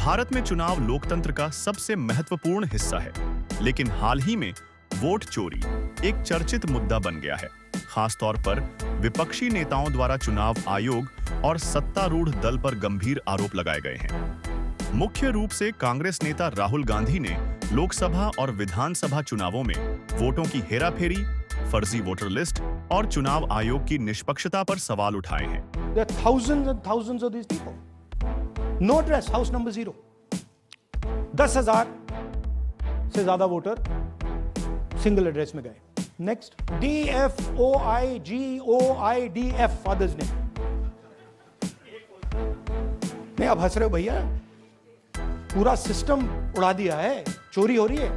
भारत में चुनाव लोकतंत्र का सबसे महत्वपूर्ण हिस्सा है, लेकिन हाल ही में वोट चोरी एक चर्चित मुद्दा बन गया है। खासतौर पर विपक्षी नेताओं द्वारा चुनाव आयोग और सत्तारूढ़ दल पर गंभीर आरोप लगाए गए हैं। मुख्य रूप से कांग्रेस नेता राहुल गांधी ने लोकसभा और विधानसभा चुनावों में वोटों की हेराफेरी, फर्जी वोटर लिस्ट और चुनाव आयोग की निष्पक्षता पर सवाल उठाए हैं। There are thousands and thousands of these people. No address, house number 0. 10,000 से ज्यादा वोटर सिंगल एड्रेस में गए। नेक्स्ट, DFOIGOIDF फादर्स ने। नहीं, आप हंस रहे हो भैया, पूरा सिस्टम उड़ा दिया है, चोरी हो रही है।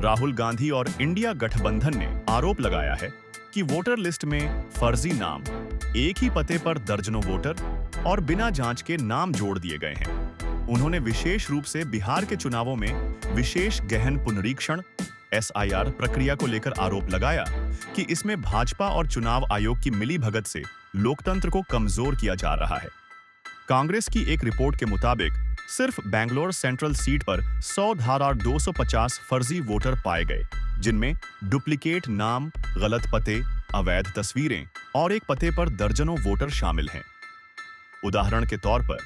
राहुल गांधी और इंडिया गठबंधन ने आरोप लगाया है कि वोटर लिस्ट में फर्जी नाम, एक ही पते पर दर्जनों वोटर और बिना जांच के नाम जोड़ दिए गए हैं। उन्होंने विशेष रूप से बिहार के चुनावों में विशेष गहन पुनरीक्षण SIR प्रक्रिया को लेकर आरोप लगाया कि इसमें भाजपा और चुनाव आयोग की मिलीभगत से लोकतंत्र को कमजोर किया जा रहा है। कांग्रेस की एक रिपोर्ट के मुताबिक सिर्फ बेंगलोर सेंट्रल सीट पर 100 धारा 250 फर्जी वोटर पाए गए, जिनमें डुप्लीकेट नाम, गलत पते, अवैध तस्वीरें और एक पते पर दर्जनों वोटर शामिल हैं। उदाहरण के तौर पर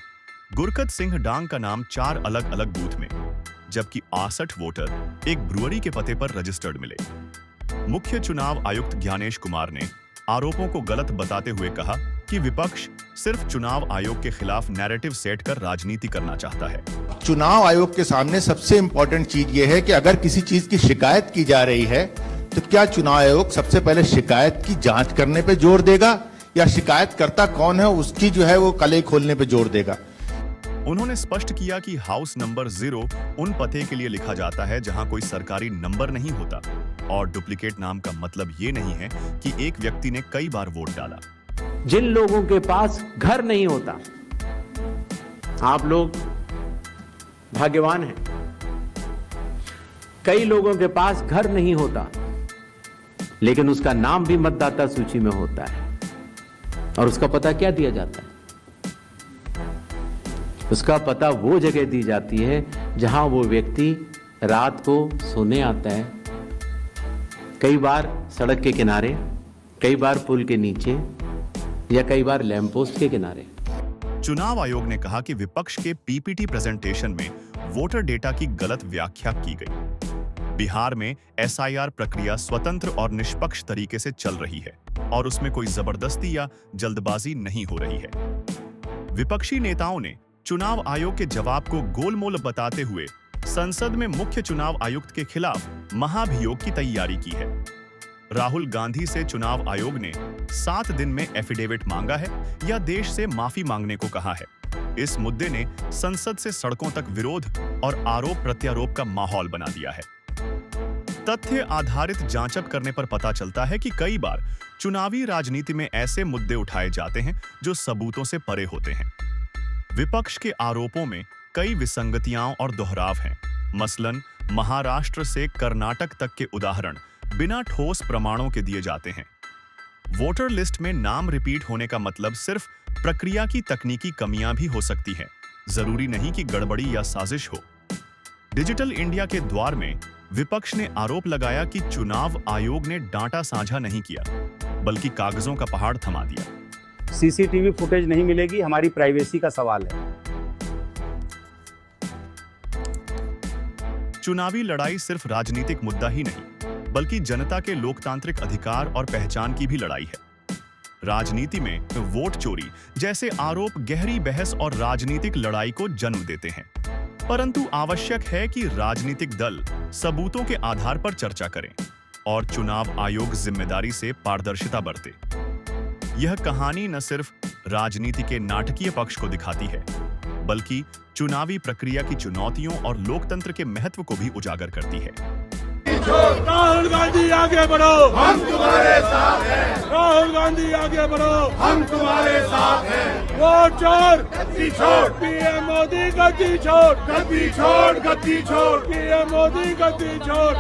गुरकत सिंह डांग का नाम 4 अलग-अलग बूथ में, जबकि 68 वोटर एक ब्रुअरी के पते पर रजिस्टर्ड मिले। मुख्य चुनाव आयुक्त ज्ञानेश कुमार ने आरोपों को गलत बताते हुए कहा कि विपक्ष सिर्फ चुनाव आयोग के खिलाफ नैरेटिव सेट कर राजनीति करना चाहता है। चुनाव आयोग के सामने सबसे इंपॉर्टेंट चीज ये है कि अगर किसी चीज की शिकायत की जा रही है तो क्या चुनाव आयोग सबसे पहले शिकायत की जांच करने पे जोर देगा या शिकायतकर्ता कौन है उसकी जो है वो कलई खोलने पे जोर देगा। उन्होंने स्पष्ट किया कि हाउस नंबर 0 उन पते के लिए लिखा जाता है जहां कोई सरकारी नंबर नहीं होता, और डुप्लीकेट नाम का मतलब ये नहीं है कि एक व्यक्ति ने कई बार वोट डाला। जिन लोगों के पास घर नहीं होता, आप लोग भाग्यवान हैं। कई लोगों के पास घर नहीं होता, लेकिन उसका नाम भी मतदाता सूची में होता है, और उसका पता क्या दिया जाता है? उसका पता वो जगह दी जाती है जहां वो व्यक्ति रात को सोने आता है, कई बार सड़क के किनारे, कई बार पुल के नीचे या कई बार लैंप पोस्ट के किनारे। चुनाव आयोग ने कहा कि विपक्ष के PPT प्रेजेंटेशन में वोटर डेटा की गलत व्याख्या की गई। बिहार में SIR प्रक्रिया स्वतंत्र और निष्पक्ष तरीके से चल रही है और उसमें कोई जबरदस्ती या जल्दबाजी नहीं हो रही है। विपक्षी नेताओं ने चुनाव आयोग के जवाब को गोलमोल बताते हुए संसद में मुख्य चुनाव आयुक्त के खिलाफ महाभियोग की तैयारी की है। राहुल गांधी से चुनाव आयोग ने 7 दिन में एफिडेविट मांगा है या देश से माफी मांगने को कहा है। इस मुद्दे ने संसद से सड़कों तक विरोध और आरोप प्रत्यारोप का माहौल बना दिया है। तथ्य आधारित जांचब करने पर पता चलता है कि कई बार चुनावी राजनीति में ऐसे मुद्दे उठाए जाते हैं जो सबूतों से परे होते हैं। विपक्ष के आरोपों में कई विसंगतियां और दोहराव हैं। मसलन महाराष्ट्र से कर्नाटक तक के उदाहरण बिना ठोस प्रमाणों के दिए जाते हैं। वोटर लिस्ट में नाम रिपीट होने का मतलब सिर्फ प्रक्रिया की तकनीकी कमियां भी हो सकती हैं, जरूरी नहीं कि गड़बड़ी या साजिश हो। डिजिटल इंडिया के द्वार में विपक्ष ने आरोप लगाया कि चुनाव आयोग ने डाटा साझा नहीं किया, बल्कि कागजों का पहाड़ थमा दिया। CCTV फुटेज नहीं मिलेगी, हमारी प्राइवेसी का सवाल है। चुनावी लड़ाई सिर्फ राजनीतिक मुद्दा ही नहीं, बल्कि जनता के लोकतांत्रिक अधिकार और पहचान की भी लड़ाई है। राजनीति में वोट चोरी जैसे आरोप गहरी बहस और राजनीतिक लड़ाई को जन्म देते हैं, परंतु आवश्यक है कि राजनीतिक दल सबूतों के आधार पर चर्चा करें और चुनाव आयोग जिम्मेदारी से पारदर्शिता बरते। यह कहानी न सिर्फ राजनीति के नाटकीय पक्ष को दिखाती है, बल्कि चुनावी प्रक्रिया की चुनौतियों और लोकतंत्र के महत्व को भी उजागर करती है। राहुल गांधी आगे बढ़ो, हम तुम्हारे साथ हैं। राहुल गांधी आगे बढ़ो, हम तुम्हारे साथ हैं। वोट चोर गद्दी छोड़, PM मोदी गद्दी छोड़, गद्दी छोड़, गद्दी छोड़। PM मोदी गद्दी छोड़।